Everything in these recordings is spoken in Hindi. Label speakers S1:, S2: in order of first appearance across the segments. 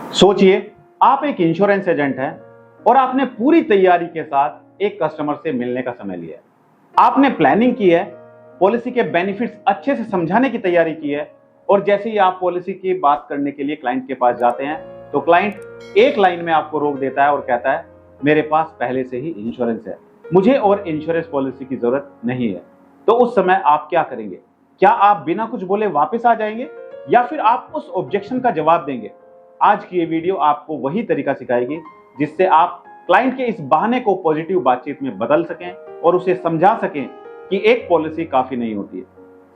S1: सोचिए, आप एक इंश्योरेंस एजेंट हैं और आपने पूरी तैयारी के साथ एक कस्टमर से मिलने का समय लिया है। आपने प्लानिंग की है, पॉलिसी के बेनिफिट्स अच्छे से समझाने की तैयारी की है और जैसे ही आप पॉलिसी की बात करने के लिए क्लाइंट के पास जाते हैं तो क्लाइंट एक लाइन में आपको रोक देता है और कहता है, मेरे पास पहले से ही इंश्योरेंस है, मुझे और इंश्योरेंस पॉलिसी की जरूरत नहीं है। तो उस समय आप क्या करेंगे? क्या आप बिना कुछ बोले वापस आ जाएंगे या फिर आप उस ऑब्जेक्शन का जवाब देंगे? आज की ये वीडियो आपको वही तरीका सिखाएगी जिससे आप क्लाइंट के इस बहाने को पॉजिटिव बातचीत में बदल सकें और उसे समझा सकें कि एक पॉलिसी काफी नहीं होती है।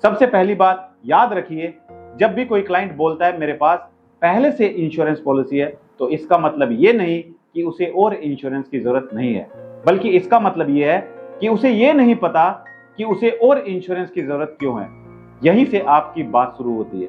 S1: सबसे पहली बात याद रखिए, जब भी कोई क्लाइंट बोलता है मेरे पास पहले से इंश्योरेंस पॉलिसी है, तो इसका मतलब ये नहीं कि उसे और इंश्योरेंस की जरूरत नहीं है, बल्कि इसका मतलब ये है कि उसे ये नहीं पता कि उसे और इंश्योरेंस की जरूरत क्यों है। यहीं से आपकी बात शुरू होती है।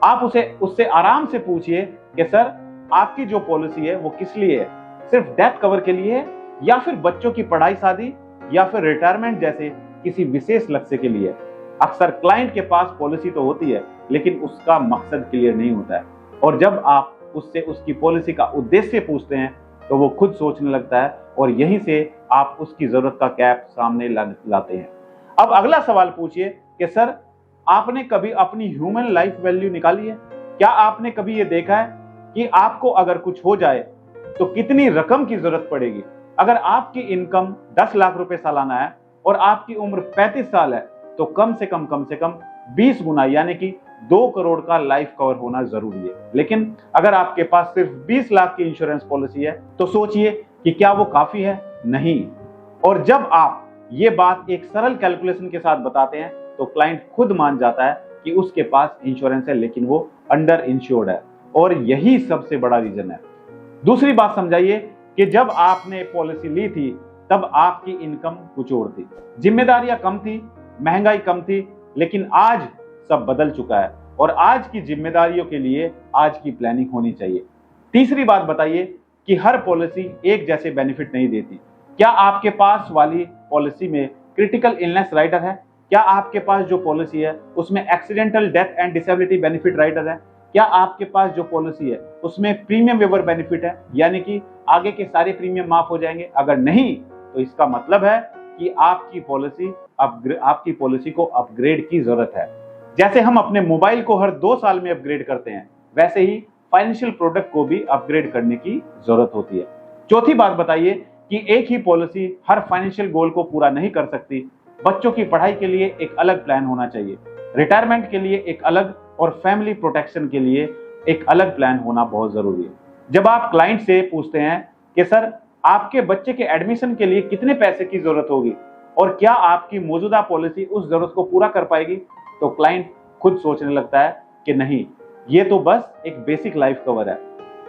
S1: आप उससे आराम से पूछिए कि सर, आपकी जो पॉलिसी है वो किस लिए है? सिर्फ डेथ कवर के लिए है या फिर बच्चों की पढ़ाई शादी या फिर रिटायरमेंट जैसे किसी विशेष लक्ष्य के लिए? अक्सर क्लाइंट के पास पॉलिसी तो होती है लेकिन उसका मकसद क्लियर नहीं होता है और जब आप उससे उसकी पॉलिसी का उद्देश्य पूछते हैं तो वो खुद सोचने लगता है और यहीं से आप उसकी जरूरत का गैप सामने लाते हैं। अब अगला सवाल पूछिए कि सर, आपने कभी अपनी ह्यूमन लाइफ वैल्यू निकाली है? क्या आपने कभी ये देखा है कि आपको अगर कुछ हो जाए तो कितनी रकम की जरूरत पड़ेगी? अगर आपकी इनकम 10 लाख रुपए सालाना है और आपकी उम्र 35 साल है तो कम से कम 20 गुना यानी कि 2 करोड़ का लाइफ कवर होना जरूरी है। लेकिन अगर आपके पास सिर्फ 20 लाख की इंश्योरेंस पॉलिसी है तो सोचिए कि क्या वो काफी है? नहीं। और जब आप ये बात एक सरल कैलकुलेशन के साथ बताते हैं तो क्लाइंट खुद मान जाता है कि उसके पास इंश्योरेंस है लेकिन वो अंडर इंश्योर्ड है और यही सबसे बड़ा रीजन है। दूसरी बात समझाइए कि जब आपने पॉलिसी ली थी तब आपकी इनकम कुछ और थी, जिम्मेदारियां कम थी, महंगाई कम थी, लेकिन आज सब बदल चुका है और आज की जिम्मेदारियों के लिए आज की प्लानिंग होनी चाहिए। तीसरी बात बताइए कि हर पॉलिसी एक जैसे बेनिफिट नहीं देती। क्या आपके पास वाली पॉलिसी में क्रिटिकल इलनेस राइडर है? क्या आपके पास जो पॉलिसी है उसमें accidental death and disability benefit rider है? क्या आपके पास जो पॉलिसी है उसमें प्रीमियम वेवर बेनिफिट है, यानी कि आगे के सारे प्रीमियम माफ हो जाएंगे? अगर नहीं तो इसका मतलब है कि आपकी पॉलिसी को अपग्रेड की जरूरत है। जैसे हम अपने मोबाइल को हर 2 साल में अपग्रेड करते हैं, वैसे ही फाइनेंशियल प्रोडक्ट को भी अपग्रेड करने की जरूरत होती है। चौथी बात बताइए कि एक ही पॉलिसी हर फाइनेंशियल गोल को पूरा नहीं कर सकती। बच्चों की पढ़ाई के लिए एक अलग प्लान होना चाहिए, रिटायरमेंट के लिए एक अलग और फैमिली प्रोटेक्शन के लिए एक अलग प्लान होना बहुत जरूरी है। जब आप क्लाइंट से पूछते हैं कि सर, आपके बच्चे के एडमिशन के लिए कितने पैसे की जरूरत होगी और क्या आपकी मौजूदा पॉलिसी उस जरूरत को पूरा कर पाएगी, तो क्लाइंट खुद सोचने लगता है कि नहीं, ये तो बस एक बेसिक लाइफ कवर है।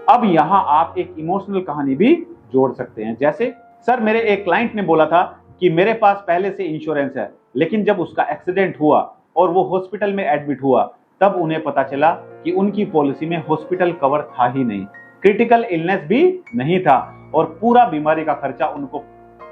S1: अब यहाँ आप एक इमोशनल कहानी भी जोड़ सकते हैं। जैसे, सर, मेरे एक क्लाइंट ने बोला था कि मेरे पास पहले से इंश्योरेंस है, लेकिन जब उसका एक्सीडेंट हुआ और वो हॉस्पिटल में एडमिट हुआ तब उन्हें पता चला कि उनकी पॉलिसी में हॉस्पिटल कवर था ही नहीं, क्रिटिकल इलनेस भी नहीं था और पूरा बीमारी का खर्चा उनको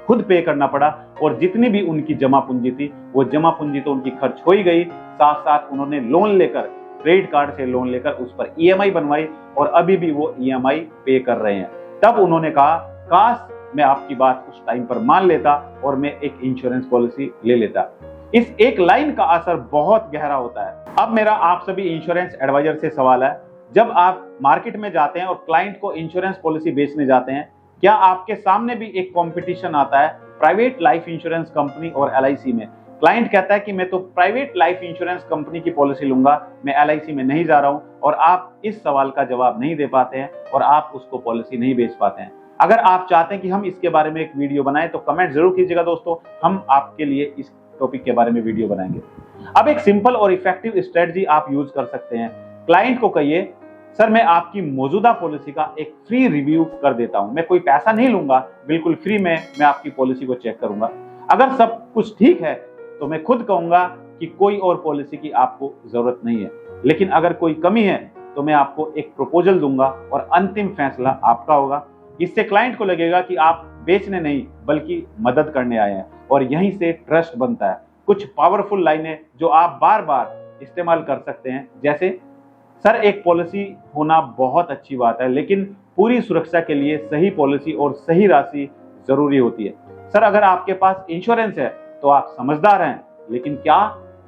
S1: खुद पे करना पड़ा और जितनी भी उनकी जमा पूंजी थी वो जमा पूंजी तो उनकी खर्च हो ही गई, साथ साथ उन्होंने लोन लेकर, क्रेडिट कार्ड से लोन लेकर उस पर ईएमआई बनवाई और अभी भी वो ईएमआई पे कर रहे हैं। तब उन्होंने कहा, काश मैं आपकी बात उस टाइम पर मान लेता और मैं एक इंश्योरेंस पॉलिसी ले लेता। इस एक लाइन का असर बहुत गहरा होता है। अब मेरा आप सभी इंश्योरेंस एडवाइजर से सवाल है, जब आप मार्केट में जाते हैं और क्लाइंट को इंश्योरेंस पॉलिसी बेचने जाते हैं, क्या आपके सामने भी एक कंपटीशन आता है प्राइवेट लाइफ इंश्योरेंस कंपनी और एलआईसी में? क्लाइंट कहता है कि मैं तो प्राइवेट लाइफ इंश्योरेंस कंपनी की पॉलिसी लूंगा, मैं एलआईसी में नहीं जा रहा हूं, और आप इस सवाल का जवाब नहीं दे पाते हैं और आप उसको पॉलिसी नहीं बेच पाते हैं। अगर आप चाहते हैं कि हम इसके बारे में एक वीडियो बनाएं तो कमेंट जरूर कीजिएगा दोस्तों, हम आपके लिए इस टॉपिक के बारे में वीडियो बनाएंगे। अब एक सिंपल और इफेक्टिव स्ट्रेटजी आप यूज कर सकते हैं। क्लाइंट को कहिए, सर, मैं आपकी मौजूदा पॉलिसी का एक फ्री रिव्यू कर देता हूं, मैं कोई पैसा नहीं लूंगा, बिल्कुल फ्री में मैं आपकी पॉलिसी को चेक करूंगा। अगर सब कुछ ठीक है तो मैं खुद कहूंगा कि कोई और पॉलिसी की आपको जरूरत नहीं है, लेकिन अगर कोई कमी है तो मैं आपको एक प्रपोजल दूंगा और अंतिम फैसला आपका होगा। इससे क्लाइंट को लगेगा कि आप बेचने नहीं बल्कि मदद करने आए हैं और यहीं से ट्रस्ट बनता है। कुछ पावरफुल लाइनें जो आप बार बार इस्तेमाल कर सकते हैं, जैसे, सर, एक पॉलिसी होना बहुत अच्छी बात है, लेकिन पूरी सुरक्षा के लिए सही पॉलिसी और सही राशि जरूरी होती है। सर, अगर आपके पास इंश्योरेंस है तो आप समझदार हैं, लेकिन क्या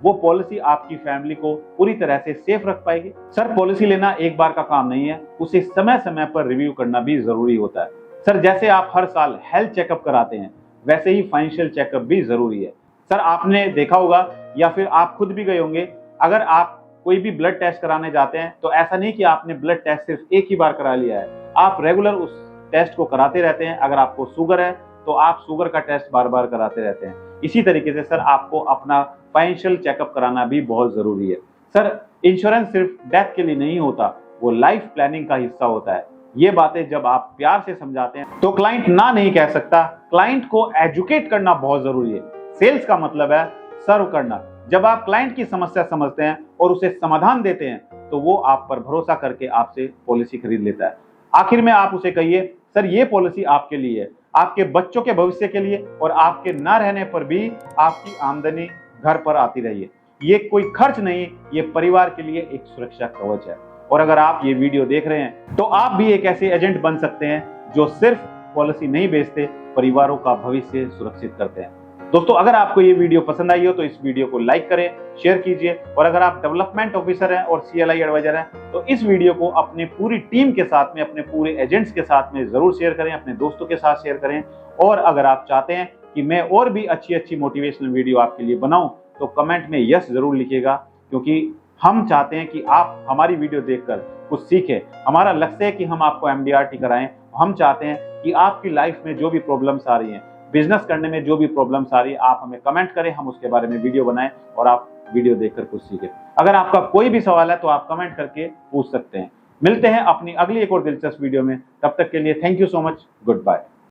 S1: वो पॉलिसी आपकी फैमिली को पूरी तरह से सेफ रख पाएगी? सर, पॉलिसी लेना एक बार का काम नहीं है, उसे समय समय पर रिव्यू करना भी जरूरी होता है। सर, जैसे आप हर साल हेल्थ चेकअप कराते हैं, वैसे ही फाइनेंशियल चेकअप भी जरूरी है। सर, आपने देखा होगा या फिर आप खुद भी गए होंगे, अगर आप कोई भी ब्लड टेस्ट कराने जाते हैं तो ऐसा नहीं कि आपने ब्लड टेस्ट सिर्फ एक ही बार करा लिया है, आप रेगुलर उस टेस्ट को कराते रहते हैं। अगर आपको शुगर है तो आप शुगर का टेस्ट बार बार कराते रहते हैं। इसी तरीके से सर, आपको अपना फाइनेंशियल चेकअप कराना भी बहुत जरूरी है। सर, इंश्योरेंस सिर्फ डेथ के लिए नहीं होता, वो लाइफ प्लानिंग का हिस्सा होता है। ये बातें जब आप प्यार से समझाते हैं तो क्लाइंट ना नहीं कह सकता। क्लाइंट को एजुकेट करना बहुत जरूरी है। सेल्स का मतलब है सर्व करना। जब आप क्लाइंट की समस्या समझते हैं और उसे समाधान देते हैं तो वो आप पर भरोसा करके आपसे पॉलिसी खरीद लेता है। आखिर में आप उसे कहिए, सर, ये पॉलिसी आपके लिए है, आपके बच्चों के भविष्य के लिए, और आपके ना रहने पर भी आपकी आमदनी घर पर आती रही है। ये कोई खर्च नहीं, ये परिवार के लिए एक सुरक्षा कवच है। और अगर आप ये वीडियो देख रहे हैं तो आप भी एक ऐसे एजेंट बन सकते हैं जो सिर्फ पॉलिसी नहीं बेचते, परिवारों का भविष्य सुरक्षित करते हैं। दोस्तों, अगर आपको ये वीडियो पसंद आई हो तो इस वीडियो को लाइक करें, शेयर कीजिए, और अगर आप डेवलपमेंट ऑफिसर हैं और CLI एडवाइजर हैं तो इस वीडियो को अपनी पूरी टीम के साथ में, अपने पूरे एजेंट्स के साथ में जरूर शेयर करें, अपने दोस्तों के साथ शेयर करें। और अगर आप चाहते हैं कि मैं और भी अच्छी अच्छी मोटिवेशनल वीडियो आपके लिए बनाऊं तो कमेंट में यस जरूर लिखिएगा, क्योंकि हम चाहते हैं कि आप हमारी वीडियो देखकर कुछ सीखें। हमारा लक्ष्य है कि हम आपको MDRT कराएं। हम चाहते हैं कि आपकी लाइफ में जो भी प्रॉब्लम्स आ रही हैं, बिजनेस करने में जो भी प्रॉब्लम्स आ रही है, आप हमें कमेंट करें, हम उसके बारे में वीडियो बनाएं और आप वीडियो देखकर कुछ सीखें। अगर आपका कोई भी सवाल है तो आप कमेंट करके पूछ सकते हैं। मिलते हैं अपनी अगली एक और दिलचस्प वीडियो में, तब तक के लिए thank you so much, good bye.